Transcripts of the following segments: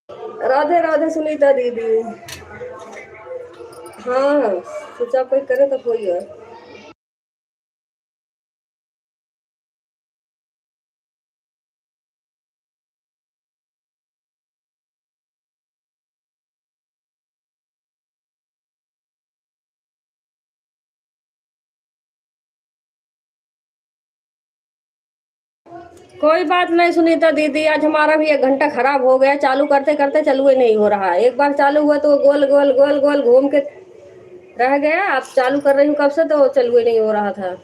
राधे राधे सुनीता दीदी। हाँ, सोचा कोई करे तो कोई है। कोई बात नहीं सुनीता दीदी, आज हमारा भी 1 घंटा खराब हो गया, चालू करते करते चालू ही नहीं हो रहा है। एक बार चालू हुआ तो गोल गोल गोल गोल घूम के रह गया। आप चालू कर रही हूँ कब से तो चालू ही नहीं हो रहा था।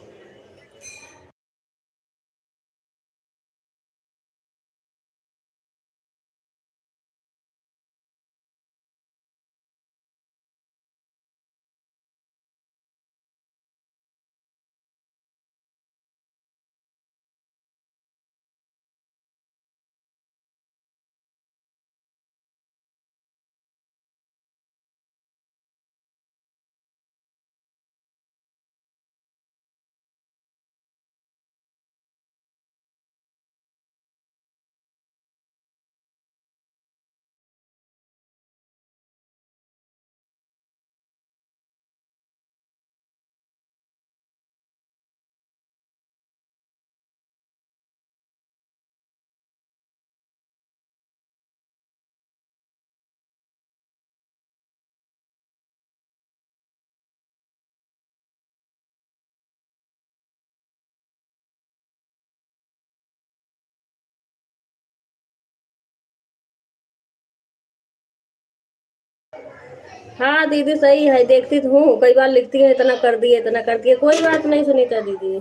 हाँ दीदी सही है, देखती तो हूँ, कई बार लिखती है इतना कर दिए इतना कर दिए। कोई बात नहीं सुनीता दीदी।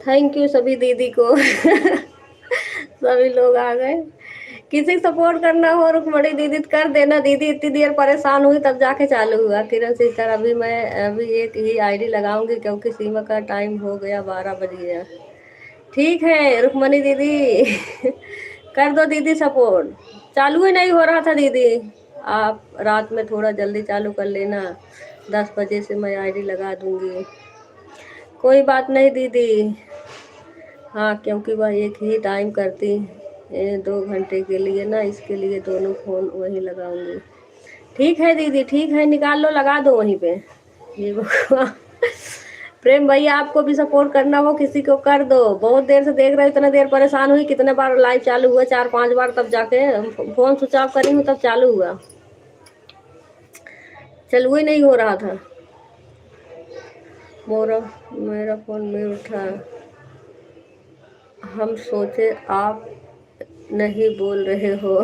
थैंक यू सभी दीदी को। सभी लोग आ गए। किसी सपोर्ट करना हो रुक्मणी दीदी तो कर देना दीदी, इतनी देर परेशान हुई तब जाके चालू हुआ। किरण सिस्टर अभी एक ही आईडी लगाऊंगी क्योंकि सीमा का टाइम हो गया, 12 बज गया। ठीक है रुक्मणी दीदी। कर दो दीदी सपोर्ट। चालू ही नहीं हो रहा था दीदी, आप रात में थोड़ा जल्दी चालू कर लेना, 10 बजे से मैं आईडी लगा दूंगी। कोई बात नहीं दीदी। हाँ क्योंकि वह एक ही टाइम करती 2 घंटे के लिए ना, इसके लिए दोनों फ़ोन वही लगाऊंगी। ठीक है दीदी, ठीक है, निकाल लो, लगा दो वहीं पे। ये प्रेम भैया आपको भी सपोर्ट करना हो किसी को कर दो। बहुत देर से देख रहे, इतना देर परेशान हुई, कितने बार लाइव चालू हुआ, 4-5 बार, तब जाके फोन स्विच ऑफ करी हूँ तब चालू हुआ। चालू ही नहीं हो रहा था। मोरा मेरा फोन में उठा, हम सोचे आप नहीं बोल रहे हो।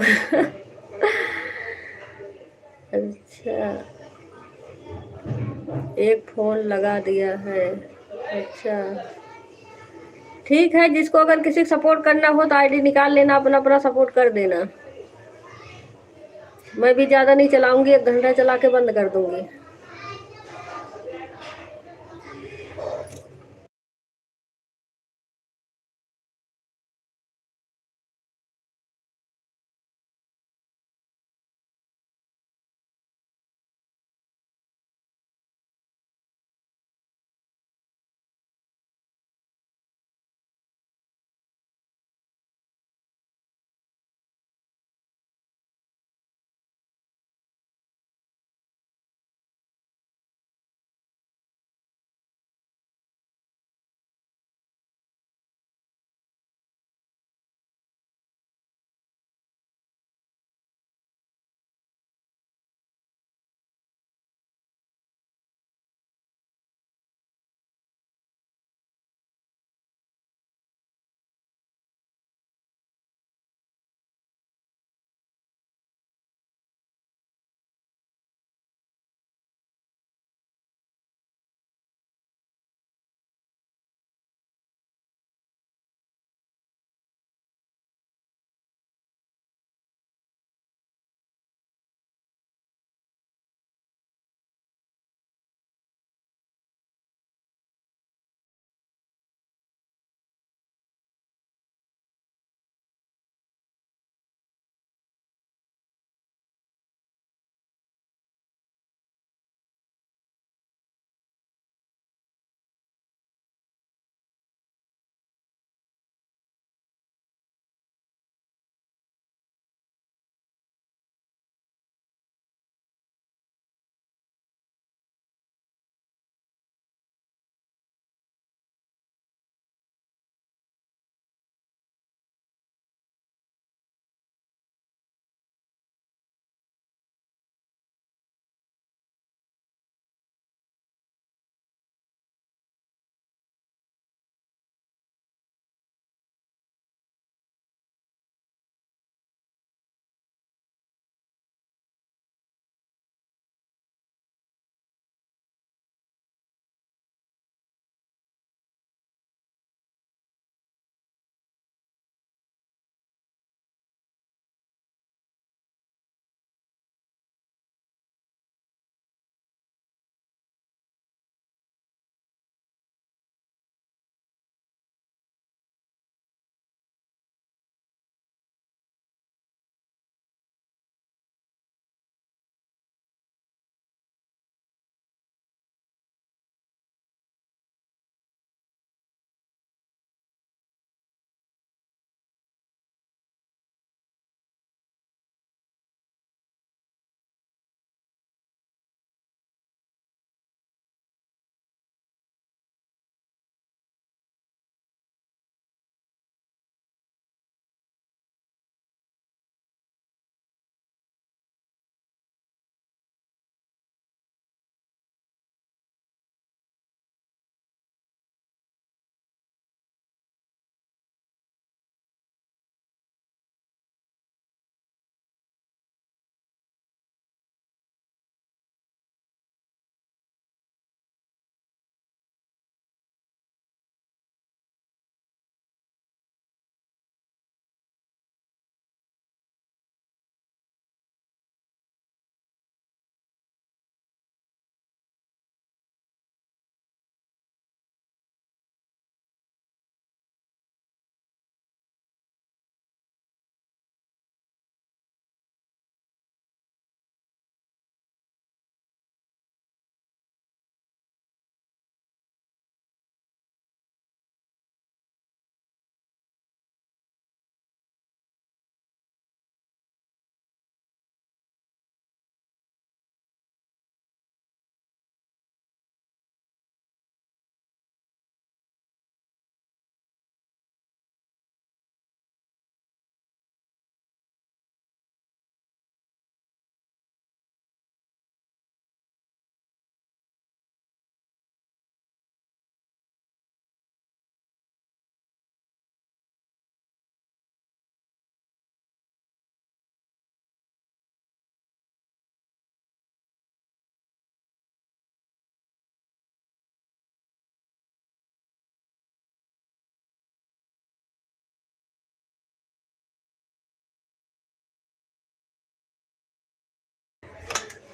अच्छा, एक फोन लगा दिया है। अच्छा ठीक है, जिसको अगर किसी को सपोर्ट करना हो तो आईडी निकाल लेना, अपना अपना सपोर्ट कर देना। मैं भी ज़्यादा नहीं चलाऊंगी, 1 घंटा चला के बंद कर दूंगी।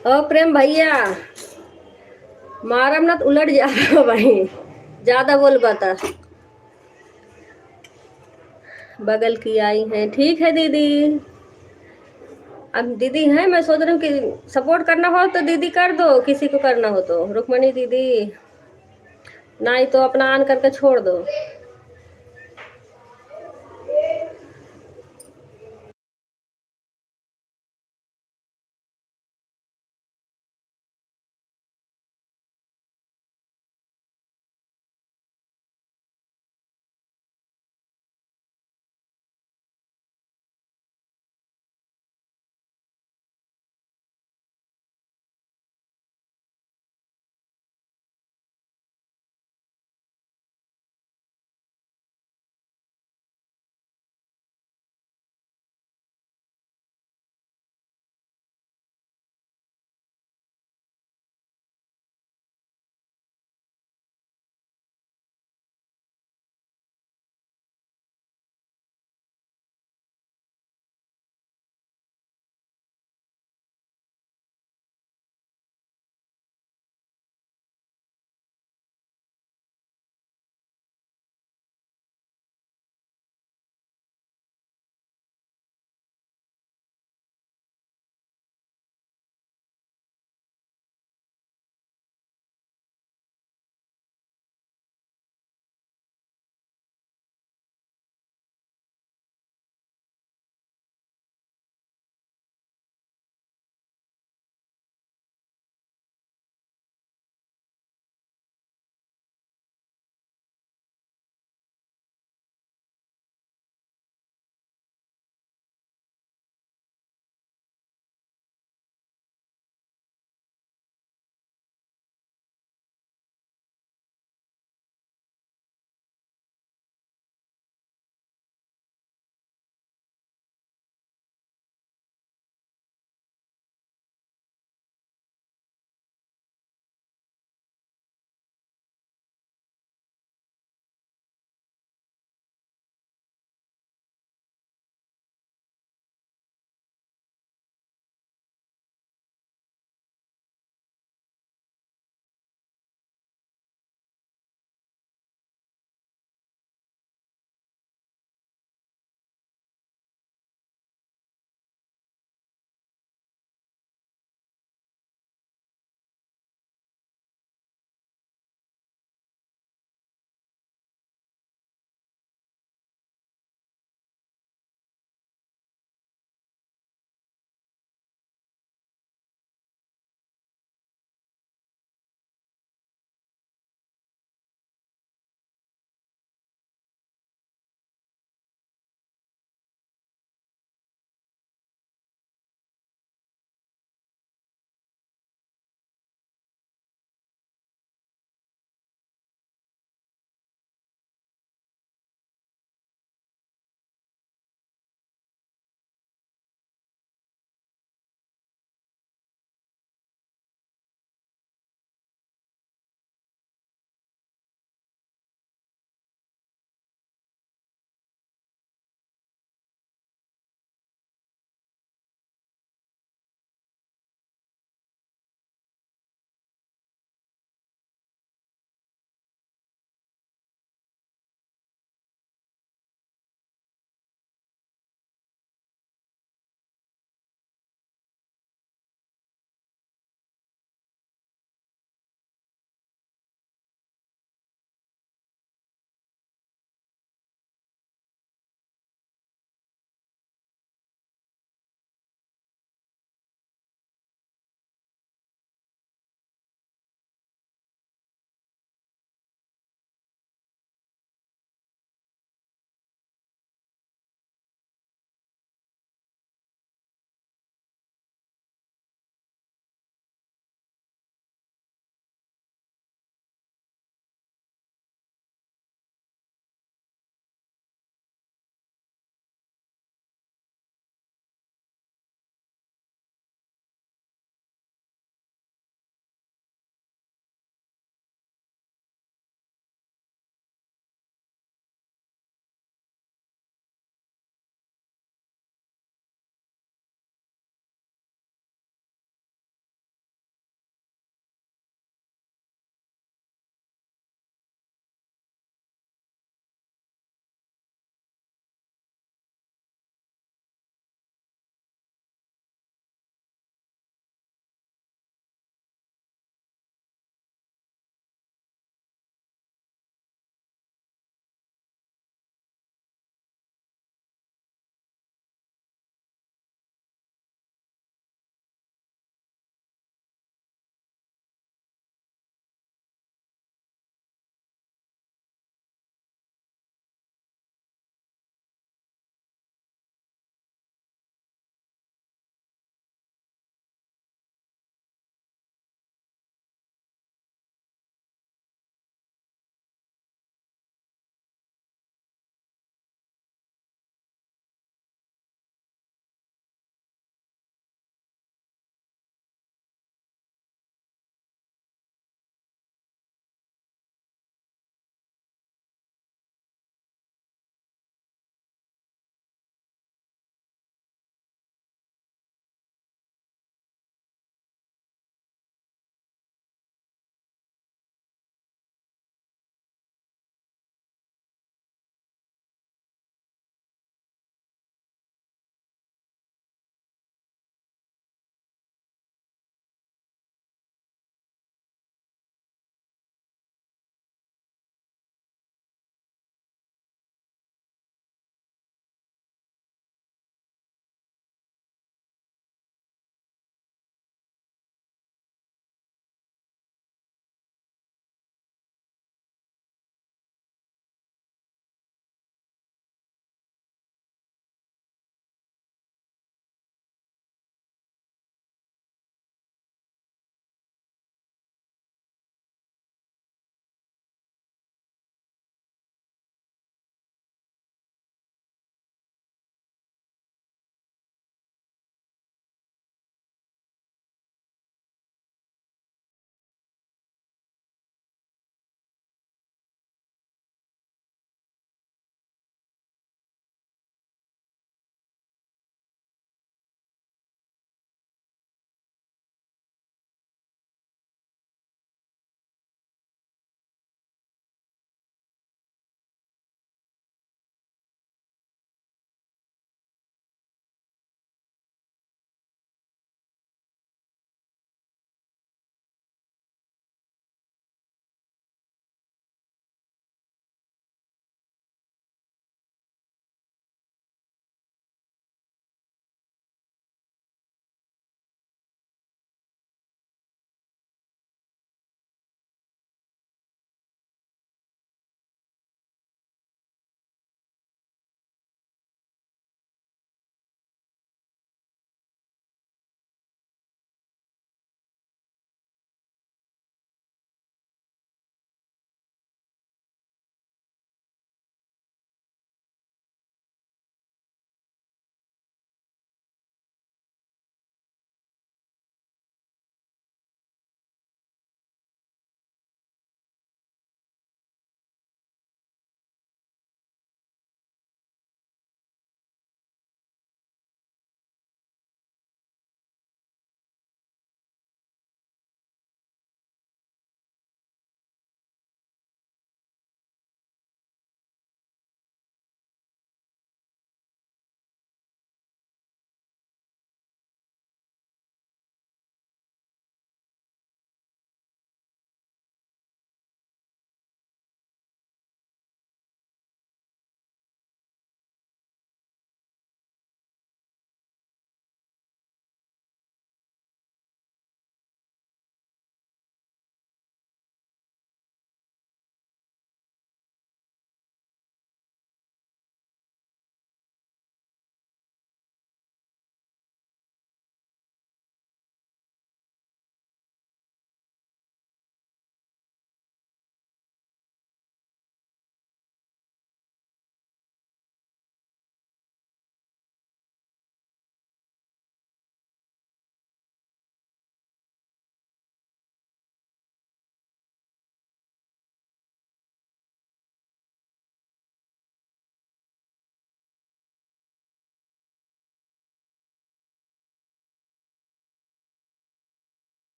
ओ प्रेम भैया, मारम ना तो उलट जा रहा हो भाई, ज्यादा बोल पाता। बगल की आई है, ठीक है दीदी। अब दीदी है, मैं सोच रही हूँ कि सपोर्ट करना हो तो दीदी कर दो, किसी को करना हो तो रुक्मणी दीदी, नहीं तो अपना ऑन करके छोड़ दो।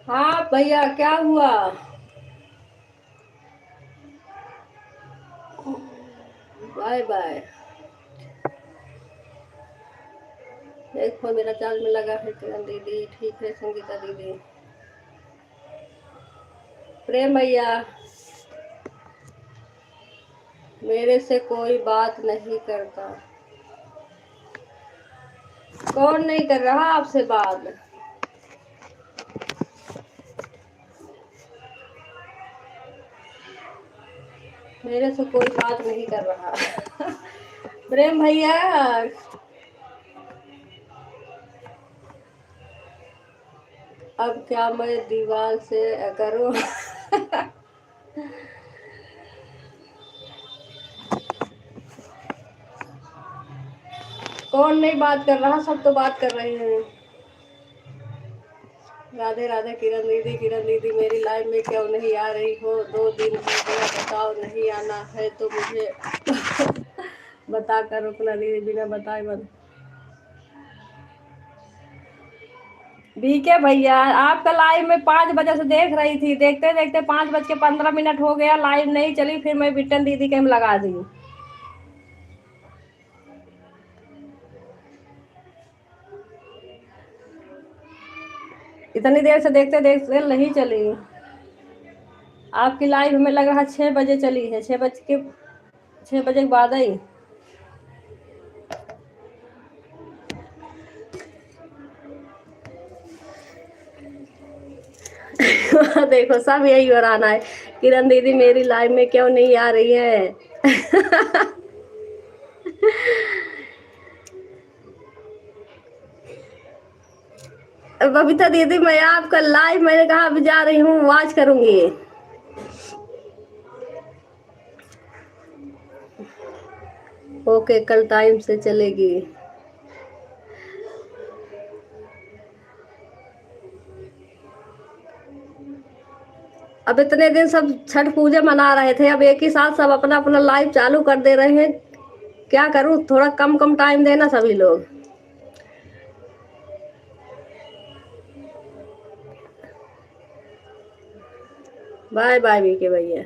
हाँ भैया, क्या हुआ? Bye bye. एक फोन मेरा चार्ज में लगा है। किरण दीदी ठीक है, संगीता दीदी। प्रेम भैया, मेरे से कोई बात नहीं करता। कौन नहीं कर रहा आपसे बात? मेरे से कोई बात नहीं कर रहा। प्रेम भैया, अब क्या मैं दीवार से करूं? कौन नहीं बात कर रहा? सब तो बात कर रहे हैं। राधे राधे किरण दीदी। किरण दीदी, मेरी लाइफ में क्यों नहीं आ रही हो? 2 दिन हो गया, बताओ। नहीं आना है तो मुझे बता कर रुकना दीदी, बिना बताए मत। बीके भैया, आपका लाइव में 5 बजे से देख रही थी, देखते देखते 5 बज के 15 मिनट हो गया, लाइव नहीं चली, फिर मैं बिट्टन दीदी के हम लगा दी। इतनी देर से देखते देखते नहीं चली। आपकी लाइव हमें लग रहा 6 बजे चली है, 6 बजे के बाद आई। देखो, सब यही हो रहा है। किरण दीदी, मेरी लाइव में क्यों नहीं आ रही है? बबीता दीदी, मैं आपका लाइव, मैंने कहा अभी जा रही हूँ, वॉच करूंगी। ओके, कल टाइम से चलेगी। अब इतने दिन सब छठ पूजा मना रहे थे, अब एक ही साथ सब अपना अपना लाइव चालू कर दे रहे हैं। क्या करूं? थोड़ा कम कम टाइम देना सभी लोग। बाय बाय बीके भैया।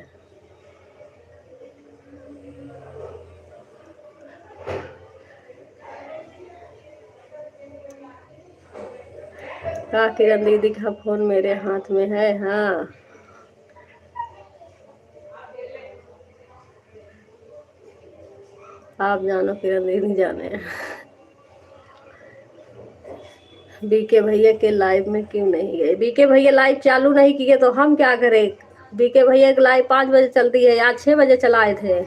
हाँ, किरण दीदी का फोन मेरे हाथ में है। हाँ, आप जानो, किरण दीदी जाने। बीके भैया के लाइव में क्यों नहीं गए? बीके भैया लाइव चालू नहीं किए तो हम क्या करें? बीके भैया की लाइव 5 बजे चलती है, आज 6 बजे चलाए थे।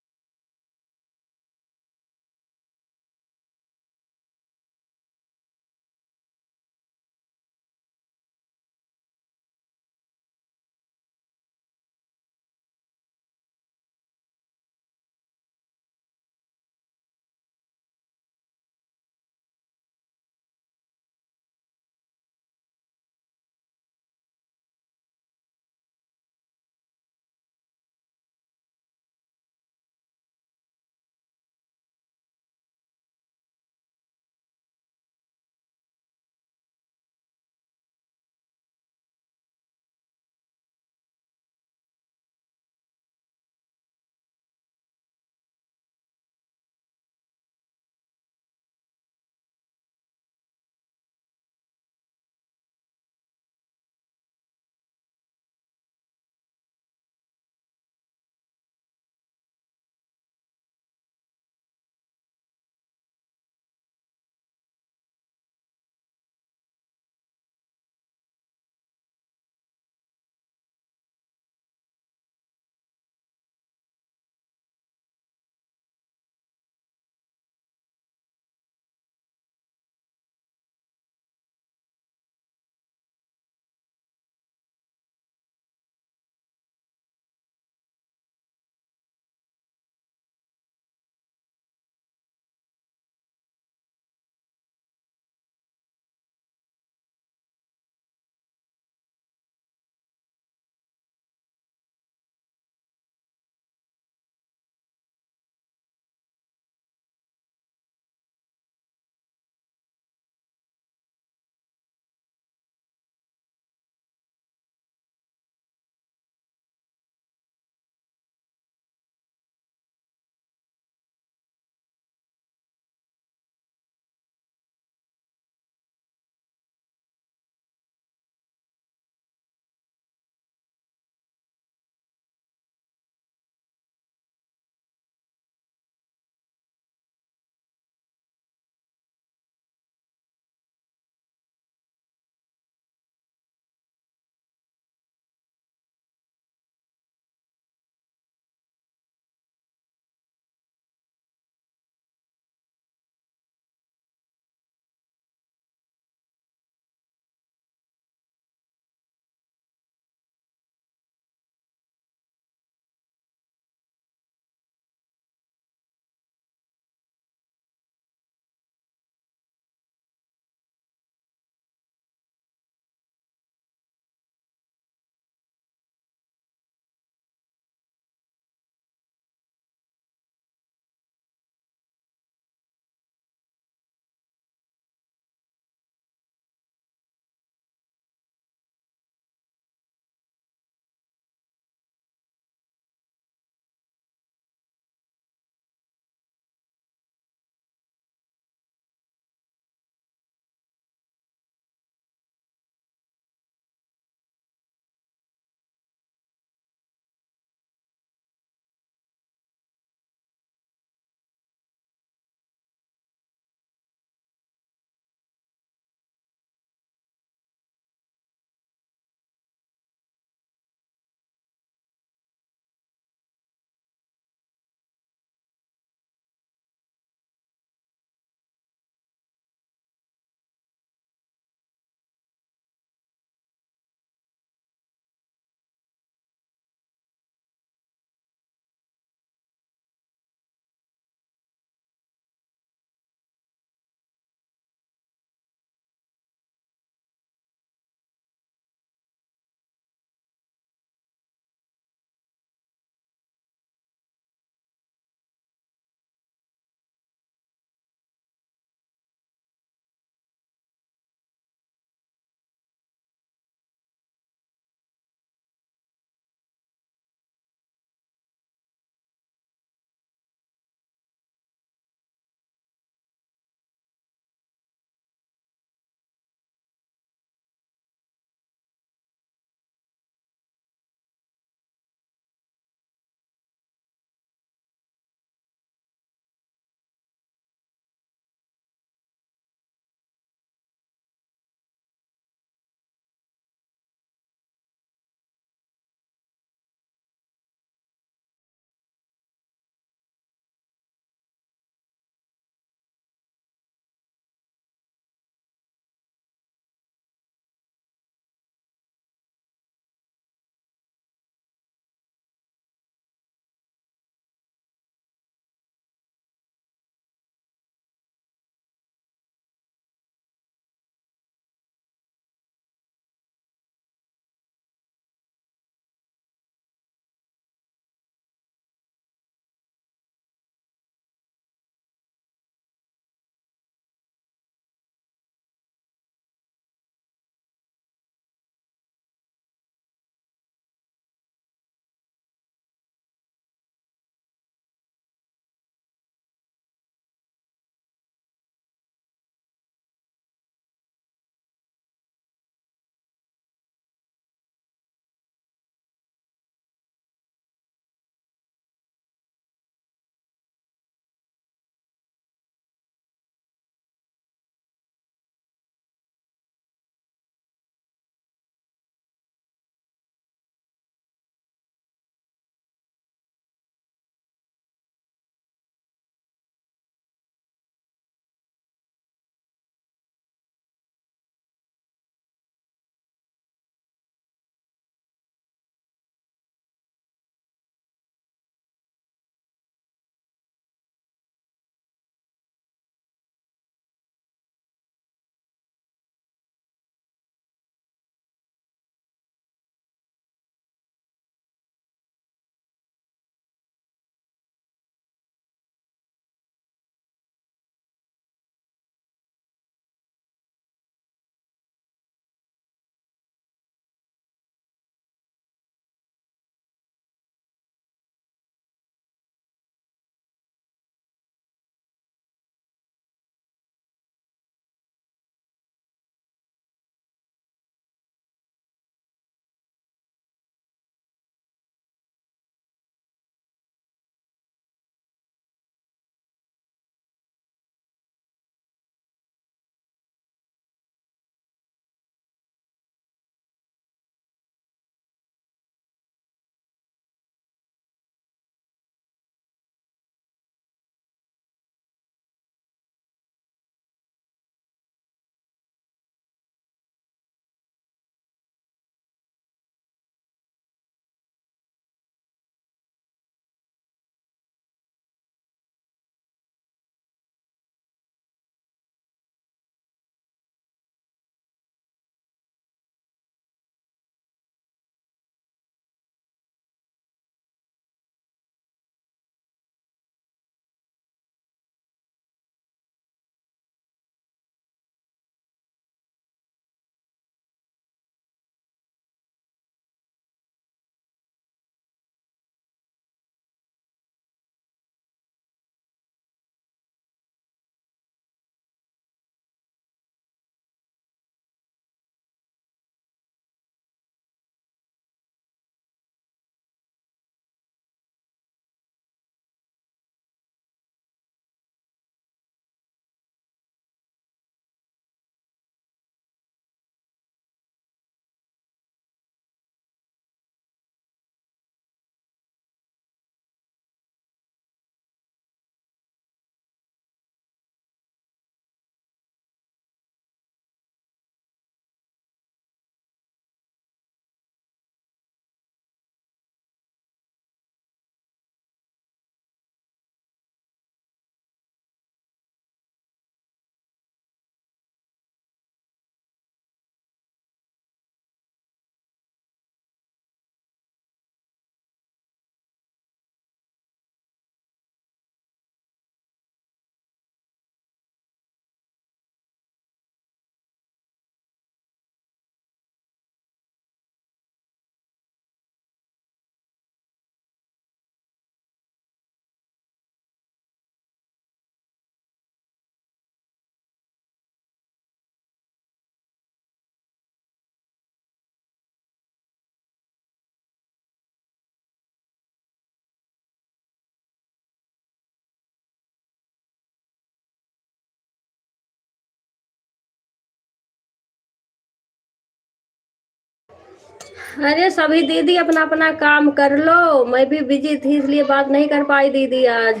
अरे सभी दीदी अपना अपना काम कर लो, मैं भी बिजी थी इसलिए बात नहीं कर पाई दीदी आज।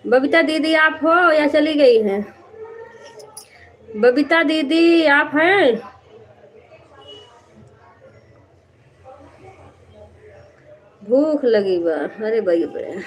बबीता दीदी आप हो या चली गई हैं? बबीता दीदी आप हैं? भूख लगी बा, अरे भाई बे।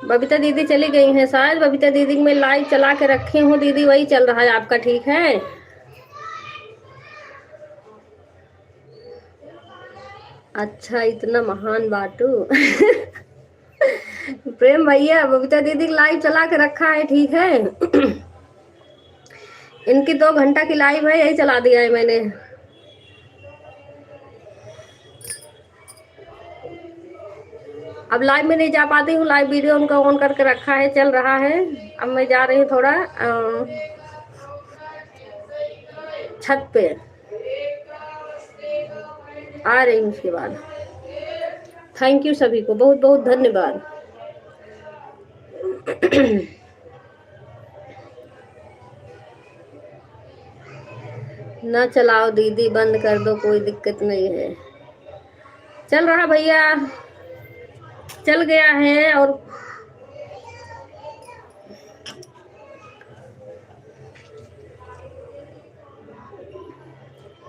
बबीता दीदी चली गई हैं शायद। बबीता दीदी मैं लाइव चला के रखी हूँ दीदी, वही चल रहा है आपका, ठीक है? अच्छा इतना महान बाटू। प्रेम भैया बबीता दीदी लाइव चला के रखा है, ठीक है? इनकी 2 घंटा की लाइव है, यही चला दिया है मैंने। अब लाइव में नहीं जा पाती हूँ, लाइव वीडियो उनका ऑन करके रखा है, चल रहा है। अब मैं जा रही हूँ थोड़ा छत पे, आ रही हूँ उसके बाद। थैंक यू सभी को, बहुत बहुत धन्यवाद। ना चलाओ दीदी, बंद कर दो, कोई दिक्कत नहीं है। चल रहा भैया, चल गया है। और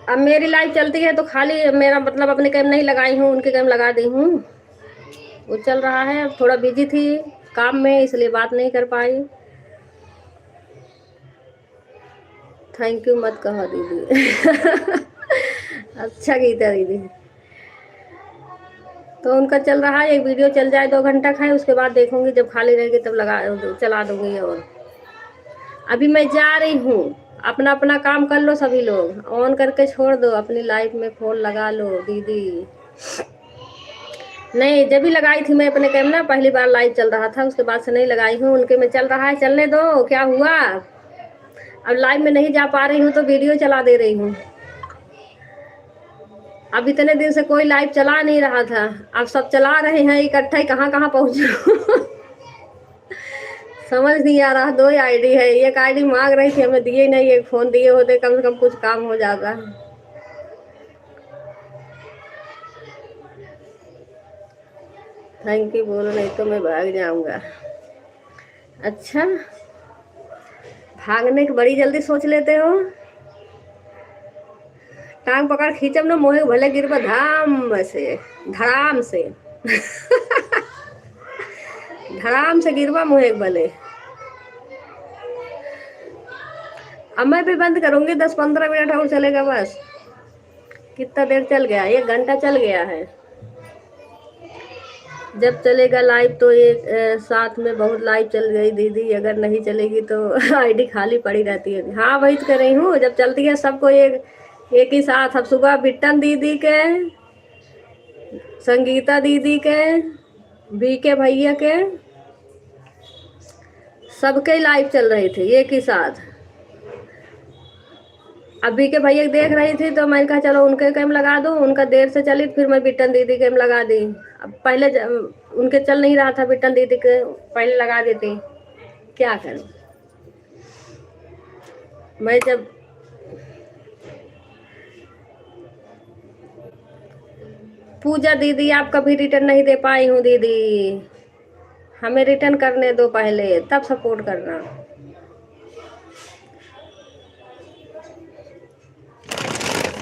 अब मेरी लाइव चलती है तो खाली मेरा मतलब अपने कैम नहीं लगाई हूँ, उनके कैम लगा दी हूँ। वो चल रहा है, थोड़ा बिजी थी काम में इसलिए बात नहीं कर पाई। थैंक यू मत कहो दीदी। अच्छा गीता दीदी। तो उनका चल रहा है, एक वीडियो चल जाए 2 घंटा का है, उसके बाद देखूंगी, जब खाली रहेगी तब लगा चला दूंगी। और अभी मैं जा रही हूँ, अपना अपना काम कर लो सभी लोग, ऑन करके छोड़ दो, अपनी लाइफ में फोन लगा लो दीदी। नहीं जब भी लगाई थी मैं अपने कैमरा, पहली बार लाइव चल रहा था, उसके बाद से नहीं लगाई हूँ। उनके में चल रहा है, चलने दो, क्या हुआ? अब लाइव में नहीं जा पा रही हूँ तो वीडियो चला दे रही हूँ। अब इतने दिन से कोई लाइव चला नहीं रहा था, अब सब चला रहे हैं इकट्ठा, कहाँ कहाँ पहुँचूं। समझ नहीं आ रहा। 2 आईडी है, एक आईडी मांग रही थी, हमें दिए नहीं, एक फोन दिए होते कम से कम कुछ काम हो जाता। थैंक यू बोलो, नहीं तो मैं भाग जाऊंगा। अच्छा भागने की बड़ी जल्दी सोच लेते हो। टांग पकड़ खींचब ना, मोहे भले गिरबा धाम से, धड़ाम से। धड़ाम से गिरबा मोहे भले। अब मैं भी बंद करूंगी, 10-15 मिनट और चलेगा बस। कितना देर चल गया? 1 घंटा चल गया है। जब चलेगा लाइव तो एक साथ में बहुत लाइव चल गई दीदी, अगर नहीं चलेगी तो आईडी खाली पड़ी रहती है। हाँ वही तो कर रही हूँ, जब चलती है सबको एक ही साथ। अब सुबह बिट्टन दीदी के, संगीता दीदी के, बीके भैया के, सबके लाइव चल रहे थे एक ही साथ। अब बीके भैया देख रही थी तो मैंने कहा चलो उनके कैम लगा दूँ, उनका देर से चली, फिर मैं बिट्टन दीदी कैम लगा दी। अब पहले उनके चल नहीं रहा था, बिट्टन दीदी के पहले लगा देती, क्या करूं मैं। जब पूजा दीदी आप कभी रिटर्न नहीं दे पाई हूँ दीदी, हमें रिटर्न करने दो पहले, तब सपोर्ट करना।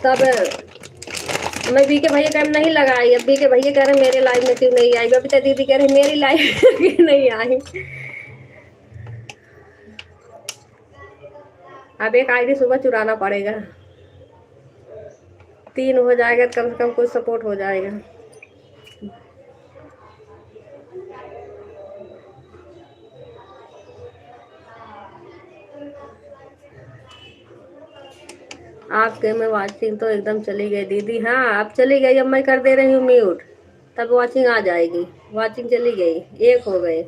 तब मैं बीके भैया कैम नहीं लगाई। अब बीके भैया कह रहे मेरे लाइव में क्यों नहीं आई, बबीता दीदी कह रही मेरी लाइव में क्यों नहीं आई। अब एक आईडी सुबह चुराना पड़ेगा, 3 हो जाएगा तो कम से कम कुछ सपोर्ट हो जाएगा। आपके में वाचिंग तो एकदम चली गई दीदी। हाँ अब चली गई, अब मैं कर दे रही हूँ म्यूट, तब वॉचिंग आ जाएगी। वॉचिंग चली गई, 1 हो गए।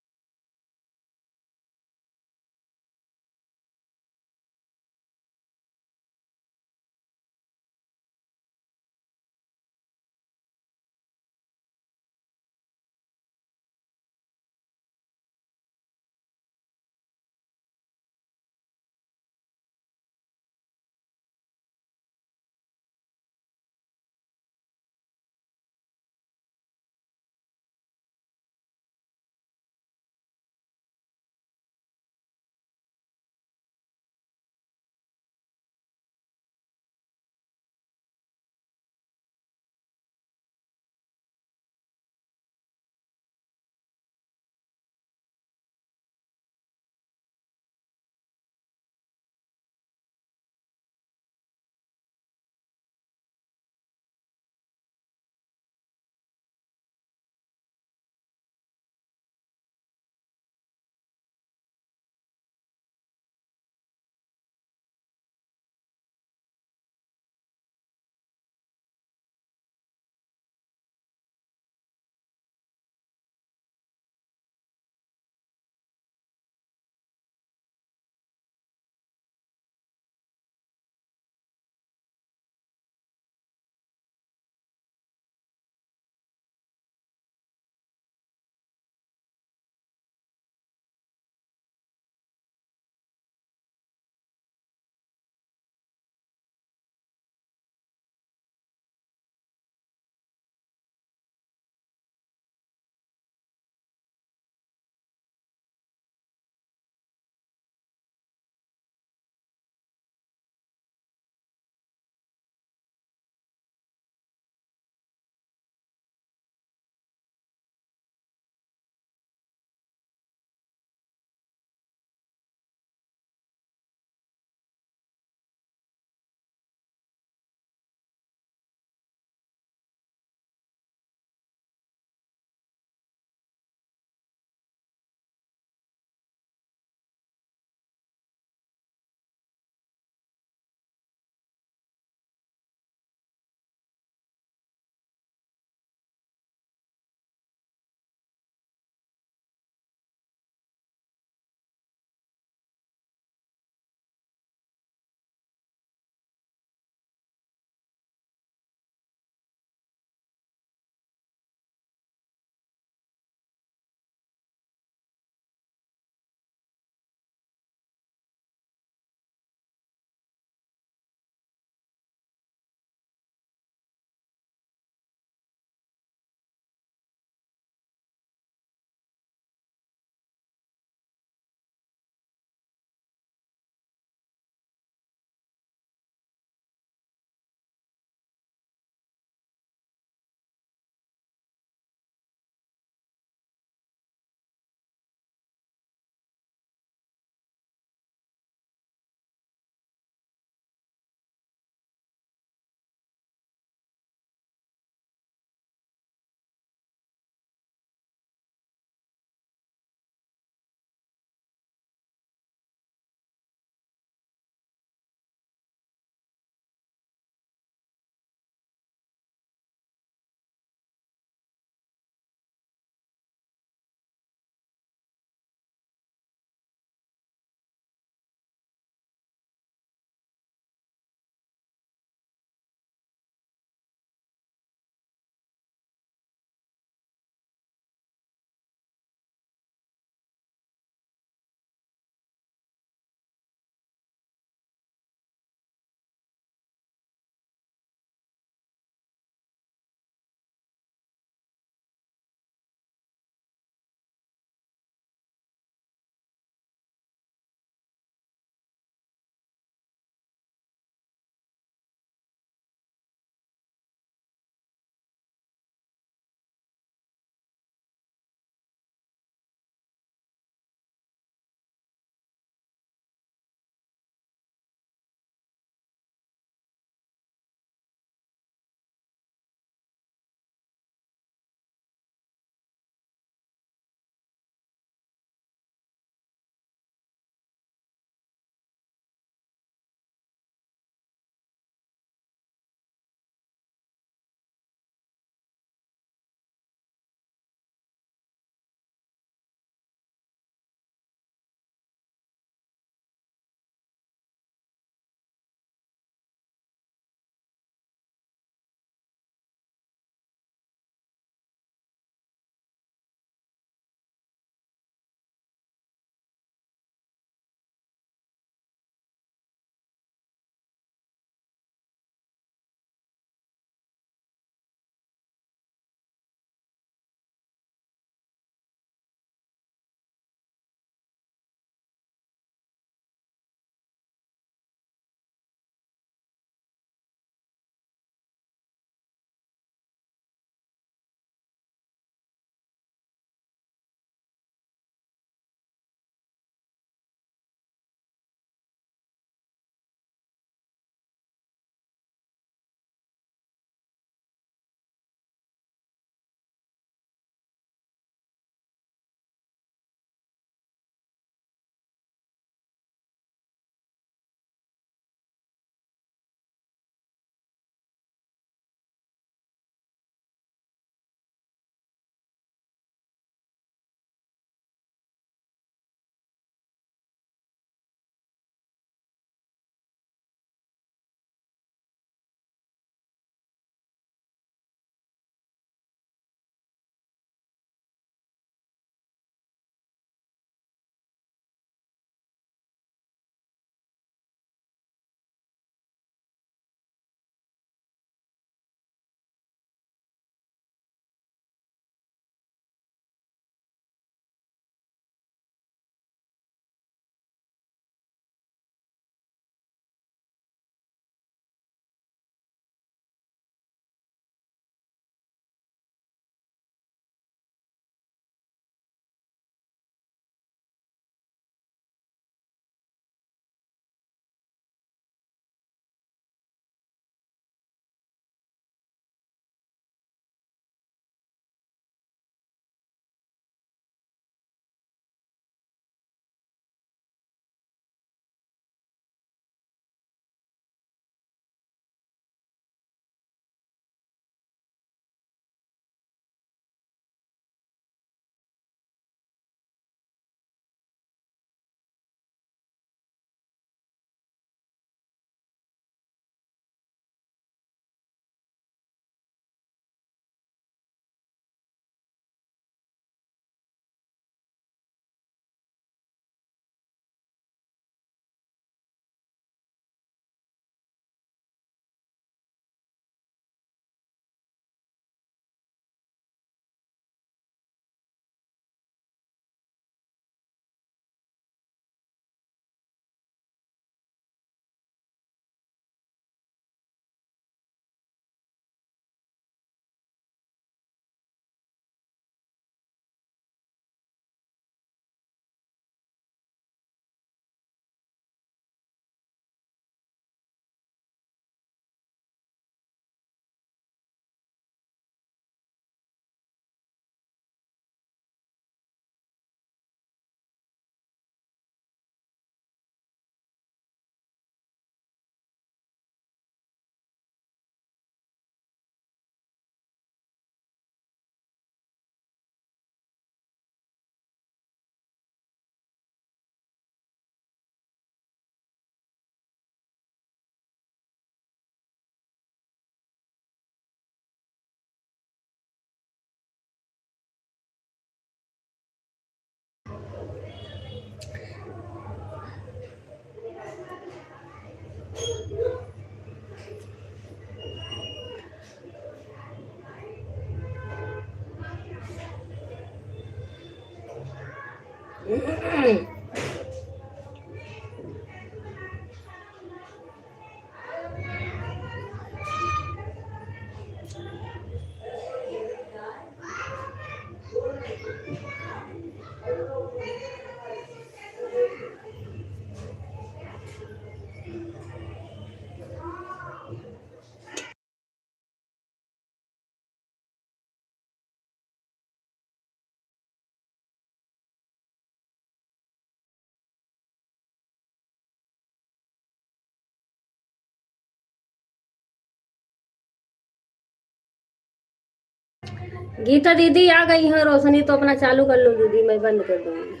गीता दीदी आ गई हैं, रोशनी तो अपना चालू कर लो दीदी, मैं बंद कर दूंगी।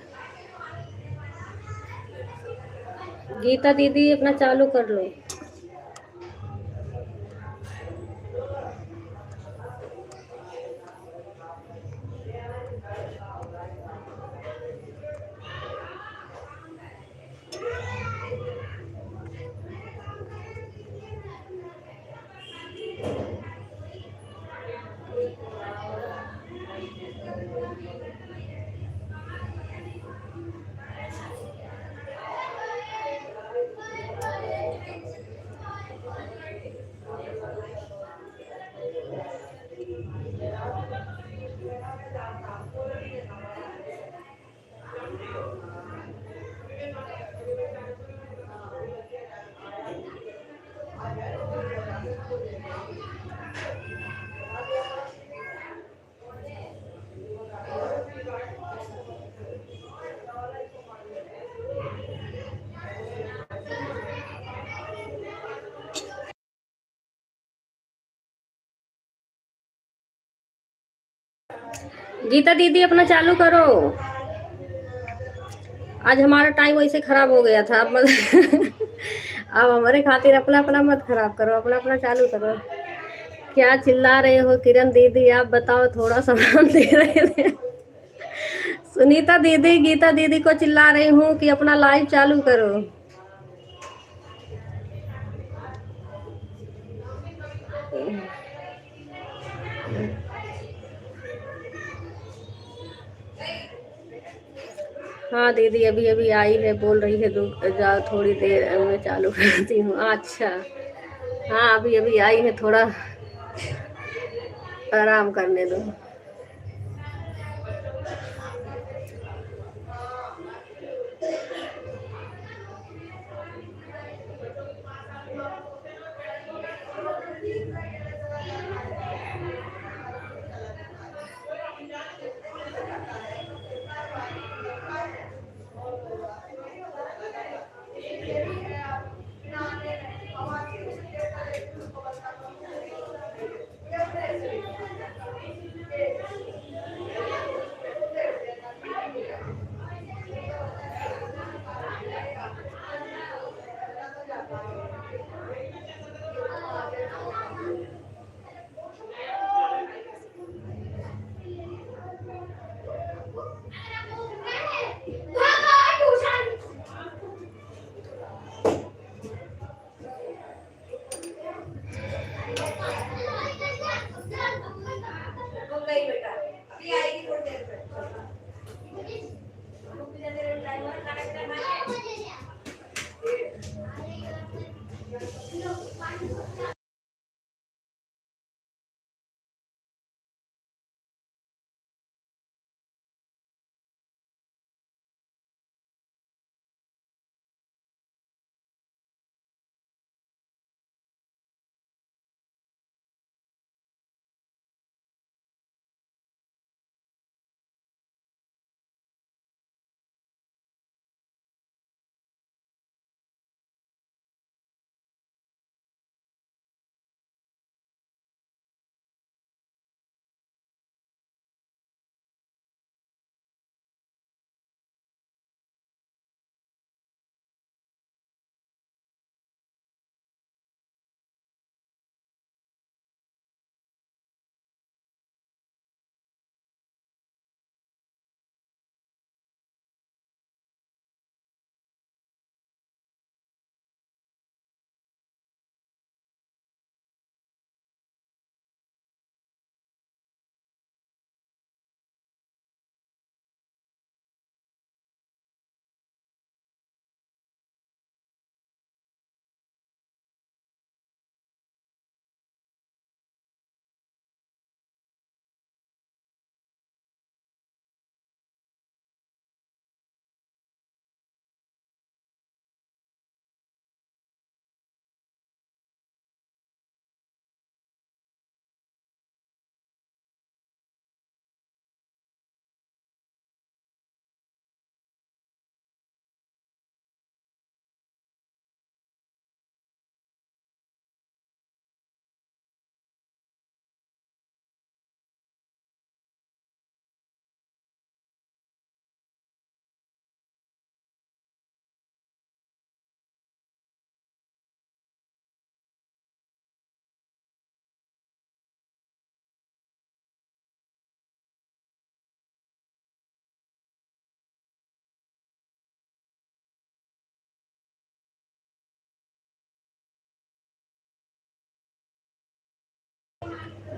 गीता दीदी अपना चालू कर लो। गीता दीदी अपना चालू करो। आज हमारा टाइम वैसे खराब हो गया था, अब मत अब हमारे खातिर अपना अपना मत खराब करो, अपना अपना चालू करो। क्या चिल्ला रहे हो किरण दीदी, आप बताओ, थोड़ा सामान दे रहे थे। सुनीता दीदी गीता दीदी को चिल्ला रही हूँ कि अपना लाइव चालू करो। हाँ दीदी अभी अभी आई है, बोल रही है जाओ थोड़ी देर में चालू करती हूँ। अच्छा हाँ अभी अभी आई है, थोड़ा आराम करने दो।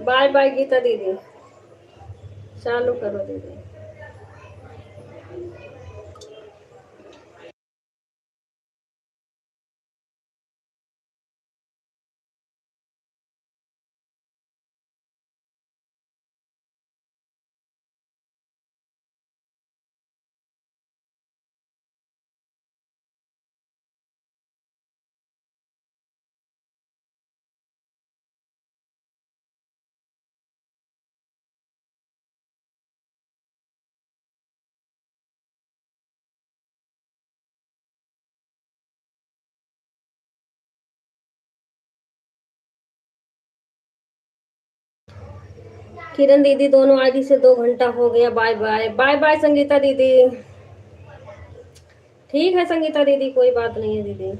बाय बाय गीता दीदी। चालू करो दीदी। किरण दीदी दोनों आईडी से 2 घंटा हो गया। Bye bye bye bye Sangeeta दीदी। ठीक है संगीता दीदी, कोई बात नहीं है दीदी।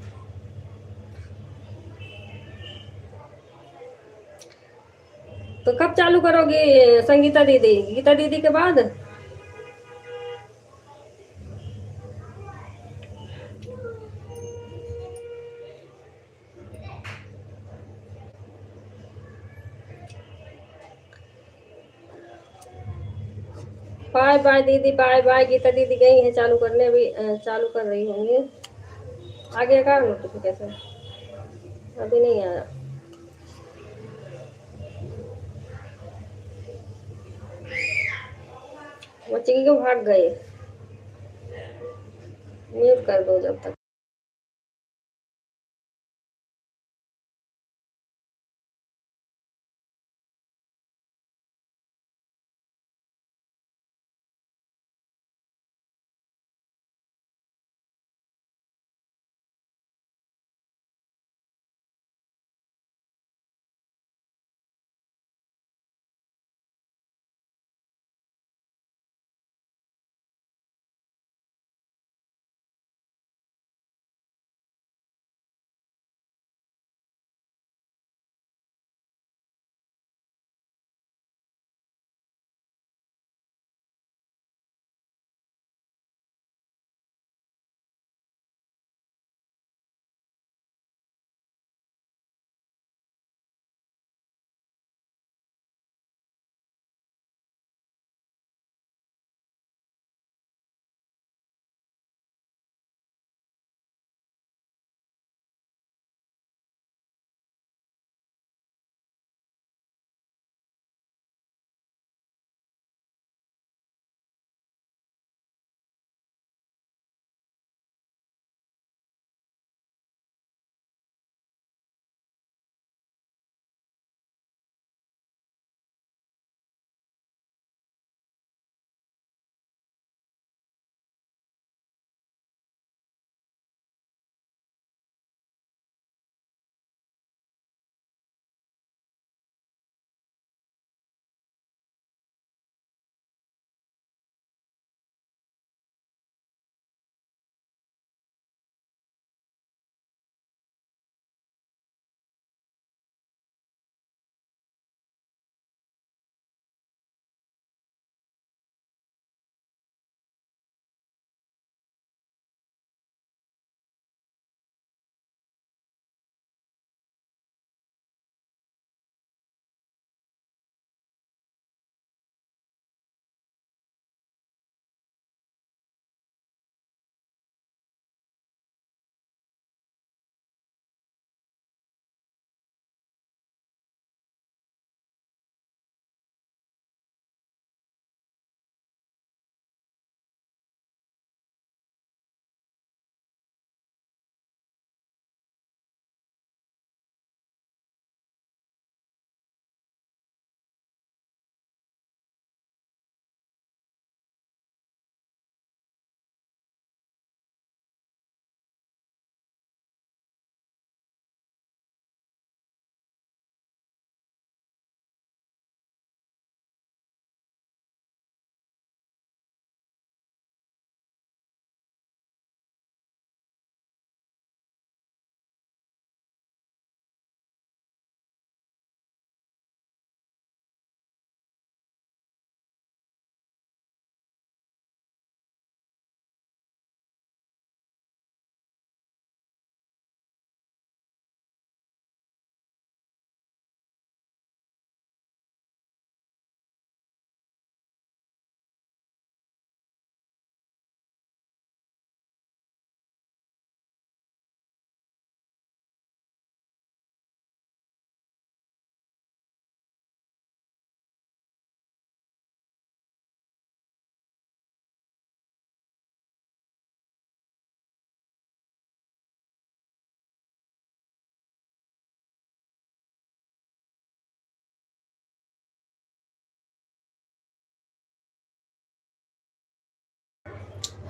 तो कब चालू करोगे संगीता दीदी? गीता दीदी के बाद? बाय बाय दीदी, बाय बाय। गीता दीदी गई है चालू करने, अभी चालू कर रही होंगी। आगे का नोटिफिकेशन अभी नहीं आया। बच्चे क्यों भाग गए? म्यूट कर दो जब तक।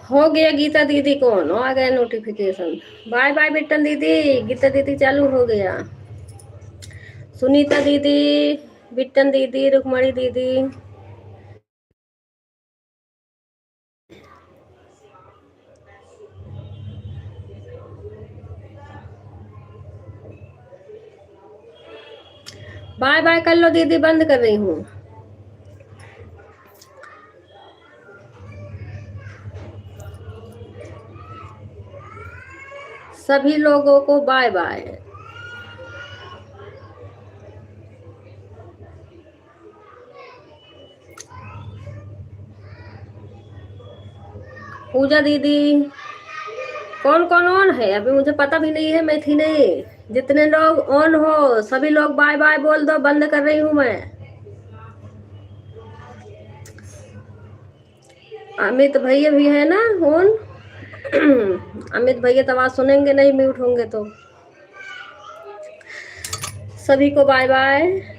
हो गया गीता दीदी कौन आ गया नोटिफिकेशन। बाय बाय बिट्टन दीदी, गीता दीदी चालू हो गया। सुनीता दीदी, बिट्टन दीदी, रुक्मणी दीदी, बाय बाय कर लो दीदी, बंद कर रही हूँ। सभी लोगों को बाय बाय। पूजा दीदी, कौन कौन ऑन है अभी मुझे पता भी नहीं है, मैं थी नहीं। जितने लोग ऑन हो सभी लोग बाय बाय बोल दो, बंद कर रही हूँ मैं। अमित भैया भी है ना ऑन। अमित भैया तो आवाज सुनेंगे नहीं, म्यूट होंगे तो। सभी को बाय बाय।